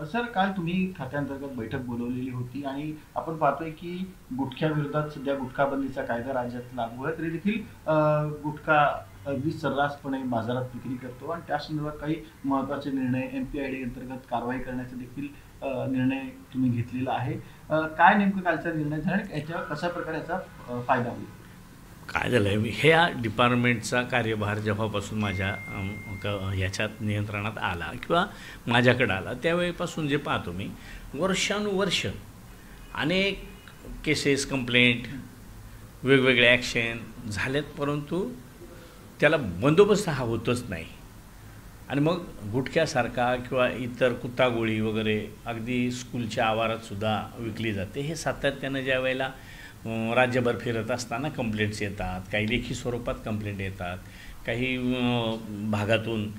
Sir, काल तुम्ही खात्याअंतर्गत बैठक बोलवलेली होती आणि आपण पाहतोय की गुटख्याविरोधात सध्या गुटखा बंदीचा कायदा राज्यात लागू आहे, तरी देखील गुटखा अगदी सर्रासपणे बाजारात विक्री करतो आणि त्या संदर्भात काही महत्त्वाचे निर्णय MPID अंतर्गत कारवाई करण्याचा देखील निर्णय तुम्ही घेतलेला आहे. काय नेमकं कालचा निर्णय झाला आणि याच्या कशा प्रकारे याचा फायदा होईल? काय झालं आहे, ह्या डिपार्टमेंटचा कार्यभार जेव्हापासून माझ्या ह्याच्यात नियंत्रणात आला किंवा माझ्याकडं आला त्यावेळेपासून जे पाहतो मी, वर्षानुवर्ष अनेक केसेस, कंप्लेंट, वेगवेगळे ॲक्शन झालेत, परंतु त्याला बंदोबस्त हा होतच नाही. आणि मग गुटख्यासारखा किंवा इतर कुत्तागोळी वगैरे अगदी स्कूलच्या आवारातसुद्धा विकली जाते. हे सातत्यानं ज्या वेळेला राज्यभर फिरत असताना कंप्लेंट्स येतात, काही लेखी स्वरूपात कंप्लेंट येतात, काही भागातून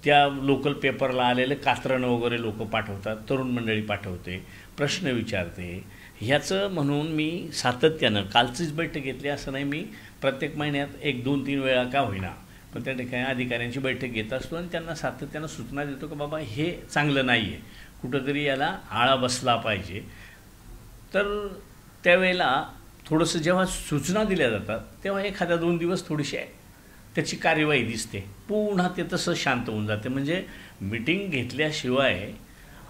त्या लोकल पेपरला आलेले कात्रणं वगैरे लोक पाठवतात, तरुण मंडळी पाठवते, प्रश्न विचारते. ह्याचं म्हणून मी सातत्यानं कालचीच बैठक घेतली असं नाही, मी प्रत्येक महिन्यात 1-2-3 वेळा का होईना पण त्या ठिकाणी अधिकाऱ्यांची बैठक घेत असतो आणि त्यांना सातत्यानं सूचना देतो की बाबा हे चांगलं नाही आहे, कुठंतरी याला आळा बसला पाहिजे. तर त्यावेळेला थोडंसं जेव्हा सूचना दिल्या जातात तेव्हा एखाद्या 2 दिवस थोडीशी त्याची कार्यवाही दिसते, पुन्हा ते तसं शांत होऊन जाते. म्हणजे मीटिंग घेतल्याशिवाय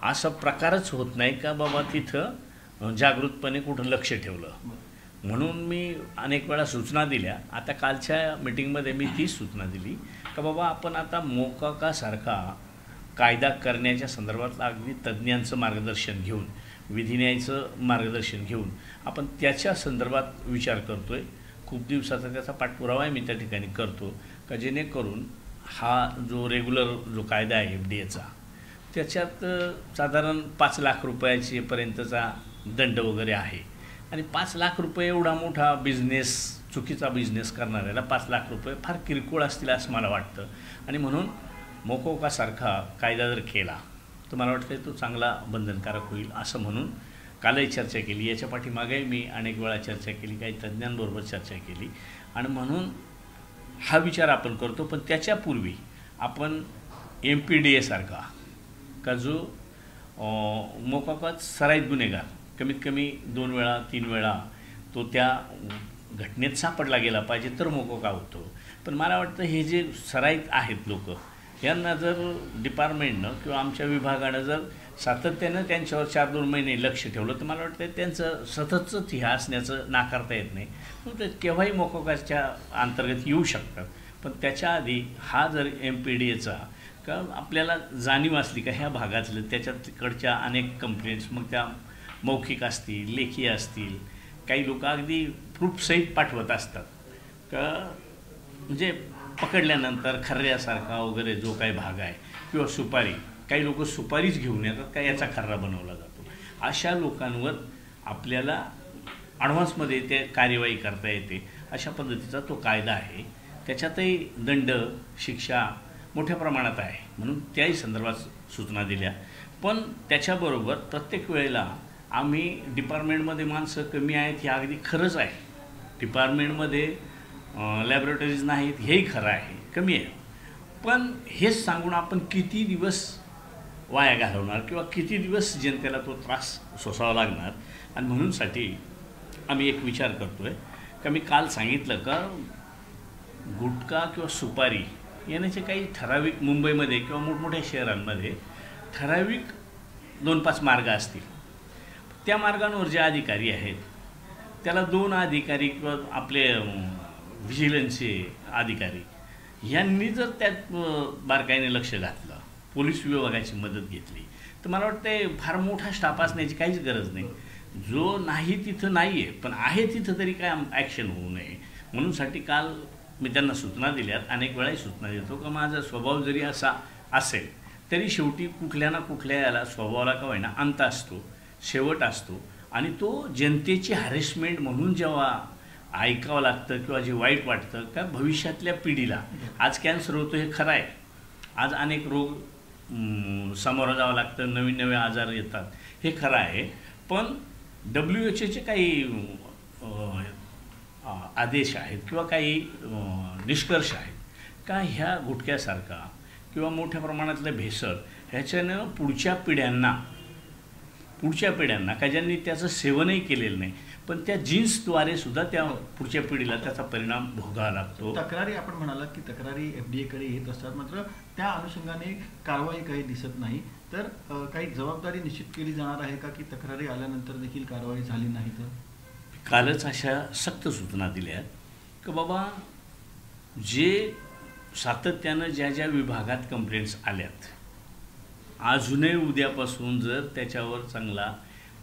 असा प्रकारच होत नाही का बाबा तिथं जागृतपणे कुठं लक्ष ठेवलं. म्हणून मी अनेक वेळा सूचना दिल्या. आता कालच्या मीटिंगमध्ये मी तीच सूचना दिली का बाबा आपण आता मोकाकासारखा कायदा करण्याच्या संदर्भात अगदी तज्ज्ञांचं मार्गदर्शन घेऊन, विधिन्यायाचं मार्गदर्शन घेऊन आपण त्याच्या संदर्भात विचार करतो आहे. खूप दिवसाचा त्याचा पाठपुरावा मी त्या ठिकाणी करतो का जेणेकरून हा जो रेग्युलर जो कायदा आहे FDAचा त्याच्यात साधारण 5 लाख रुपयापर्यंतचा दंड वगैरे आहे. आणि 5 लाख रुपये एवढा मोठा बिझनेस, चुकीचा बिझनेस करणाऱ्याला 5 लाख रुपये फार किरकोळ असतील असं मला वाटतं. आणि म्हणून मोकोकासारखा कायदा जर केला तर मला वाटतं तो चांगला बंधनकारक होईल असं म्हणून कालही चर्चा केली. याच्या पाठीमागे मी अनेक वेळा चर्चा केली, काही तज्ज्ञांबरोबर चर्चा केली आणि म्हणून हा विचार आपण करतो. पण त्याच्यापूर्वी आपण MPDA सारखा का जो मोकाकात सराईत गुन्हेगार कमीत कमी 2 वेळा 3 वेळा तो त्या घटनेत सापडला गेला पाहिजे तर मोकोका होतो. पण मला वाटतं हे जे सराईत आहेत लोक, यांना जर डिपार्टमेंटनं किंवा आमच्या विभागानं जर सातत्यानं त्यांच्यावर 4-2 महिने लक्ष ठेवलं तर मला वाटतं त्यांचं सततच हे असण्याचं नाकारता येत नाही. मग ते केव्हाही मोकोकाच्या अंतर्गत येऊ शकतात. पण त्याच्या आधी हा जर MPDAचा का आपल्याला जाणीव असली का ह्या भागातलं त्याच्या तिकडच्या अनेक कंप्लेंट्स मग त्या मौखिक असतील, लेखी असतील, काही लोक अगदी प्रूफसहित पाठवत असतात का म्हणजे पकडल्यानंतर खर्र्यासारखा वगैरे जो काही भाग आहे किंवा सुपारी, काही लोक सुपारीच घेऊन येतात का याचा खर्रा बनवला जातो. अशा लोकांवर आपल्याला ॲडव्हान्समध्ये ते कार्यवाही करता येते. अशा पद्धतीचा तो कायदा आहे. त्याच्यातही दंड, शिक्षा मोठ्या प्रमाणात आहे. म्हणून त्याही संदर्भात सूचना दिल्या. पण त्याच्याबरोबर प्रत्येक वेळेला आम्ही डिपार्टमेंटमध्ये माणसं कमी आहेत हे अगदी खरंच आहे. डिपार्टमेंटमध्ये लॅबोरेटरीज नाहीत हेही खरं आहे, कमी आहे. पण हेच सांगून आपण किती दिवस वाया घालवणार किंवा किती दिवस जनतेला तो त्रास सोसावा लागणार. आणि म्हणूनसाठी आम्ही एक विचार करतो आहे का मी काल सांगितलं का गुटखा किंवा सुपारी येण्याचे काही ठराविक मुंबईमध्ये किंवा मोठमोठ्या शहरांमध्ये ठराविक 2-5 मार्ग असतील. त्या मार्गांवर जे अधिकारी आहेत त्याला 2 अधिकारी किंवा आपले व्हिजिलन्सचे अधिकारी यांनी जर त्यात बारकाईने लक्ष घातलं, पोलीस विभागाची मदत घेतली तर मला वाटतं फार मोठा स्टाफ असण्याची काहीच गरज नाही. जो नाही तिथं नाही आहे पण आहे तिथं तरी काय ॲक्शन होऊ नये. म्हणूनसाठी काल मी त्यांना सूचना दिल्यात, अनेक वेळाही सूचना देतो का माझा स्वभाव जरी असा असेल तरी शेवटी कुठल्या ना कुठल्या याला स्वभावाला का होईना अंत असतो, शेवट असतो. आणि तो जनतेची हॅरेसमेंट म्हणून जेव्हा ऐकावं लागतं किंवा जे वाईट वाटतं का भविष्यातल्या पिढीला आज कॅन्सर होतो हे खरं आहे, आज अनेक रोग सामोरं जावं लागतं, नवीन नवे आजार येतात हे खरं आहे. पण WHOचे काही आदेश आहेत किंवा काही निष्कर्ष आहेत का ह्या गुटख्यासारखा किंवा मोठ्या प्रमाणातलं भेसळ ह्याच्यानं पुढच्या पिढ्यांना पुढच्या पिढ्यांना का ज्यांनी त्याचं सेवनही केलेलं नाही, पण त्या जीन्सद्वारे सुद्धा त्या पुढच्या पिढीला त्याचा परिणाम भोगावा लागतो. तक्रारी आपण म्हणालात की तक्रारी FDA कडे येत असतात, मात्र त्या अनुषंगाने कारवाई काही दिसत नाही. तर काही जबाबदारी निश्चित केली जाणार आहे का की तक्रारी आल्यानंतर देखील कारवाई झाली नाही तर? कालच अशा सक्त सूचना दिल्या की बाबा जे सातत्यानं ज्या ज्या विभागात कंप्लेंट्स आल्यात, अजूनही उद्यापासून जर त्याच्यावर चांगला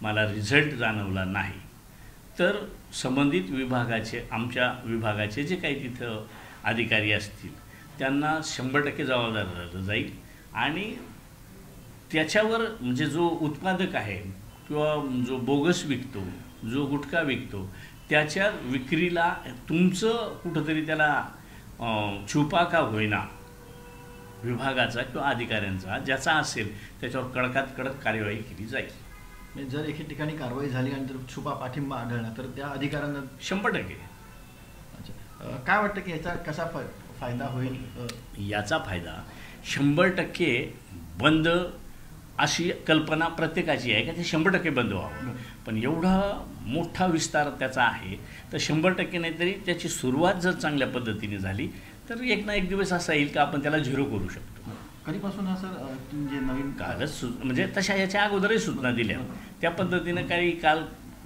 मला रिझल्ट जाणवला नाही तर संबंधित विभागाचे, आमच्या विभागाचे जे काही तिथं अधिकारी असतील त्यांना 100% जबाबदार धरलं जाईल. आणि त्याच्यावर म्हणजे जो उत्पादक आहे किंवा जो बोगस विकतो, जो गुटखा विकतो, त्याच्या विक्रीला तुमचं कुठंतरी त्याला छुपा का होईना विभागाचा किंवा अधिकाऱ्यांचा ज्याचा असेल त्याच्यावर कडकात कडक कार्यवाही केली जाईल. म्हणजे जर एके ठिकाणी कारवाई झाली आणि जर छुपा पाठिंबा आढळला तर त्या अधिकाऱ्यांना 100%. अच्छा, काय वाटतं की याचा कसा फायदा होईल? याचा फायदा 100% बंद अशी कल्पना प्रत्येकाची आहे का ते 100% बंद व्हावं, पण एवढा मोठा विस्तार त्याचा आहे तर 100% नाही तरी त्याची सुरुवात जर चांगल्या पद्धतीने झाली तर एक ना एक दिवस असा येईल का आपण त्याला 0 करू शकतो. कधीपासून हा सर जे नवीन कालच म्हणजे तशा याच्या अगोदरही सूचना दिल्या त्या पद्धतीनं काही काल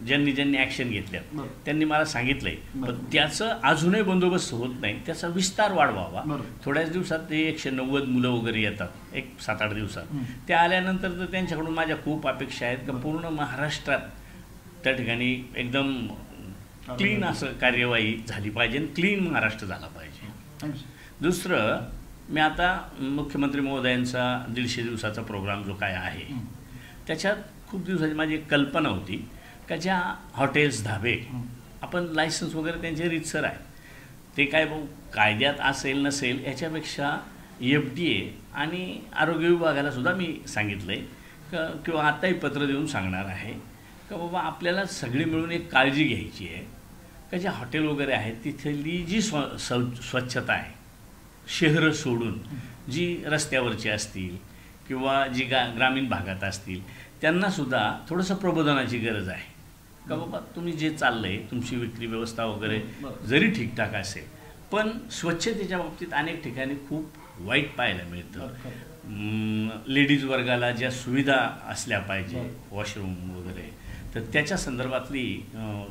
ज्यांनी ॲक्शन घेतल्या त्यांनी मला सांगितलंय, पण त्याचं अजूनही बंदोबस्त होत नाही, त्याचा विस्तार वाढवावा. थोड्याच दिवसात ते 190 मुलं वगैरे येतात एक 7-8 दिवसात. ते आल्यानंतर तर त्यांच्याकडून माझ्या खूप अपेक्षा आहेत की पूर्ण महाराष्ट्रात त्या ठिकाणी एकदम क्लीन असं कार्यवाही झाली पाहिजे आणि क्लीन महाराष्ट्र झाला पाहिजे. दुसरं, मी आता मुख्यमंत्री महोदयांचा 150 दिवसाचा प्रोग्राम जो काय आहे त्याच्यात खूप दिवसाची माझी एक कल्पना होती का ज्या हॉटेल्स, धाबे आपण लायसन्स वगैरे त्यांचे रीतसर आहे, ते काय कायद्यात असेल नसेल याच्यापेक्षा FDA आणि आरोग्य विभागाला सुद्धा मी सांगितलं आहे किंवा आत्ताही पत्र देऊन सांगणार आहे का बाबा आपल्याला सगळी मिळून एक काळजी घ्यायची आहे का जे हॉटेल वगैरे आहेत तिथली जी स्वच्छता आहे, शहरं सोडून जी रस्त्यावरची असतील किंवा जी ग्रामीण भागात असतील त्यांनासुद्धा थोडंसं प्रबोधनाची गरज आहे का बाबा तुम्ही जे चाललं आहे, तुमची विक्री व्यवस्था वगैरे जरी ठीकठाक असेल पण स्वच्छतेच्या बाबतीत अनेक ठिकाणी खूप वाईट पाहायला मिळतं. लेडीज वर्गाला ज्या सुविधा असल्या पाहिजे, वॉशरूम वगैरे, तर त्याच्या संदर्भातली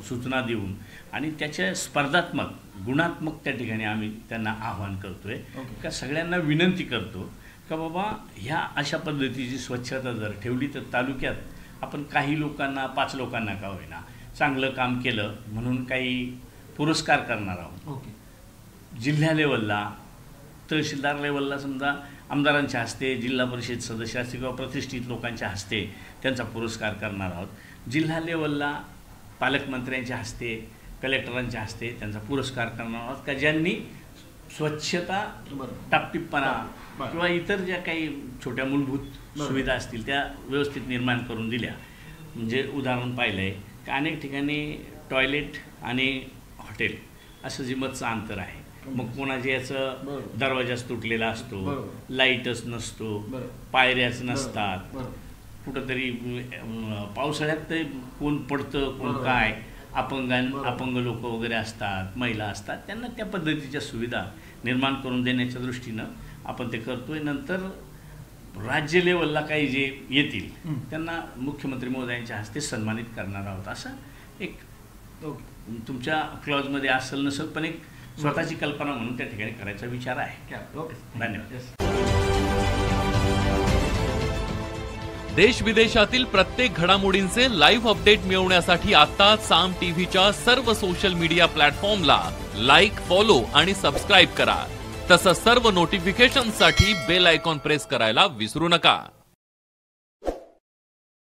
सूचना देऊन आणि त्याच्या स्पर्धात्मक गुणात्मक त्या ठिकाणी आम्ही त्यांना आवाहन करतो आहे का सगळ्यांना विनंती करतो का बाबा ह्या अशा पद्धतीची स्वच्छता जर ठेवली तर तालुक्यात आपण काही लोकांना, 5 लोकांना का होईना, चांगलं काम केलं म्हणून काही पुरस्कार करणार आहोत. जिल्हा लेवलला, तहसीलदार लेवलला समजा आमदारांच्या हस्ते, जिल्हा परिषद सदस्य असतील किंवा प्रतिष्ठित लोकांच्या हस्ते त्यांचा पुरस्कार करणार आहोत. जिल्हा लेवलला पालकमंत्र्यांच्या हस्ते, कलेक्टरांच्या हस्ते त्यांचा पुरस्कार करणार आहोत का ज्यांनी स्वच्छता, टापटिप्पणा किंवा इतर ज्या काही छोट्या मूलभूत सुविधा असतील त्या व्यवस्थित निर्माण करून दिल्या. म्हणजे उदाहरण पाहिलं आहे की अनेक ठिकाणी टॉयलेट आणि हॉटेल असं जिमतचं अंतर आहे, मग कोणाच्या याचं दरवाजाच तुटलेला असतो, लाईटच नसतो, पायऱ्याच नसतात, कुठंतरी पावसाळ्यात ते कोण पडतं कोण काय, अपंग लोक वगैरे असतात, महिला असतात, त्यांना त्या पद्धतीच्या सुविधा निर्माण करून देण्याच्या दृष्टीनं आपण ते करतोय. नंतर राज्य लेवलला काही जे येतील त्यांना मुख्यमंत्री महोदयांच्या हस्ते सन्मानित करणार आहोत. असं एक तुमच्या क्लॉजमध्ये असेल नसेल पण एक स्वतःची कल्पना म्हणून त्या ठिकाणी करायचा विचार आहे. धन्यवाद. देश विदेशातील प्रत्येक घडामोडींचे लाईव्ह अपडेट मिळवण्यासाठी आता साम टीव्हीच्या सर्व सोशल मीडिया प्लॅटफॉर्मला लाईक, फॉलो आणि सबस्क्राईब करा. तसंच सर्व नोटिफिकेशनसाठी बेल आयकॉन प्रेस करायला विसरू नका.